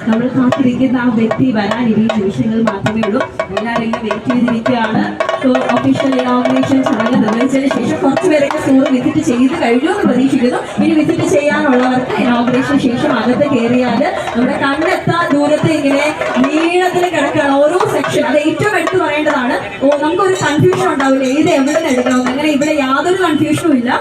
നമ്മൾ കാത്തിരിക്കുന്ന ആ വ്യക്തി വരാനിരിക്കുന്ന നിമിഷങ്ങൾ മാത്രമേ ഉള്ളൂ. എല്ലാവരും വെയിറ്റ് ചെയ്തിരിക്കുകയാണ്. ഒഫീഷ്യൽ ഇനോഗ്രേഷൻ ചടങ്ങ് നിർവഹിച്ചതിന് ശേഷം കുറച്ചുപേരൊക്കെ സ്റ്റോർ വിസിറ്റ് ചെയ്ത് കഴിഞ്ഞു എന്ന് പ്രതീക്ഷിക്കുന്നു. ഇനി വിസിറ്റ് ചെയ്യാനുള്ളവർക്ക് ഇനോഗ്രേഷൻ ശേഷം അകത്ത് കയറിയാൽ നമ്മുടെ കണ്ണെത്താൻ ദൂരത്ത് ഇങ്ങനെ നീളത്തിൽ കിടക്കുകയാണ് ഓരോ സെക്ഷൻ. അത് ഏറ്റവും എടുത്തു പറയേണ്ടതാണ്. നമുക്കൊരു കൺഫ്യൂഷൻ ഉണ്ടാവില്ല ഏത് എവിടെ നിന്ന് എടുക്കണം. അങ്ങനെ ഇവിടെ യാതൊരു കൺഫ്യൂഷനും ഇല്ല.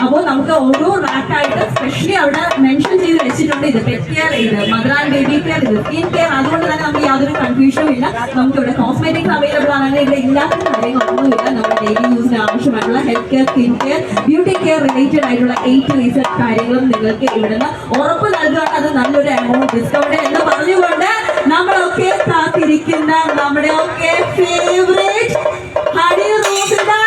അപ്പോൾ നമുക്ക് ഓരോ റാക്കായിട്ട് സ്പെഷ്യലി അവിടെ മെൻഷൻ ചെയ്ത് വെച്ചിട്ടുണ്ട്. ഇത് പെറ്റ് കെയർ, ഇത് മദർ ആൻഡ് ബേബി കെയർ, ഇത് സ്കിൻ കെയർ. അതുകൊണ്ട് തന്നെ നമുക്ക് യാതൊരു കൺഫ്യൂഷനും ഇല്ല. നമുക്ക് ഇവിടെ കോസ്മെറ്റിക്സ് അവൈലബിൾ ആണ്. അങ്ങനെ ഇവിടെ ഇല്ലാത്ത കാര്യങ്ങളൊന്നുമില്ല. നമ്മുടെ ഡെയിലി യൂസിന് ആവശ്യമായിട്ടുള്ള health care, skin care, beauty care related ആയിട്ടുള്ള A to Z കാര്യങ്ങളും നിങ്ങൾക്ക് ഇവിടുന്ന് ഉറപ്പ് നൽകുകയാണ്. അത് നല്ലൊരു എമൗണ്ട് ഡിസ്കൗണ്ട് എന്ന് പറഞ്ഞുകൊണ്ട് നമ്മളൊക്കെ കാത്തിരിക്കുന്ന നമ്മുടെ ഒക്കെ ഫേവറേറ്റ് ഹണി റോസിന്റെ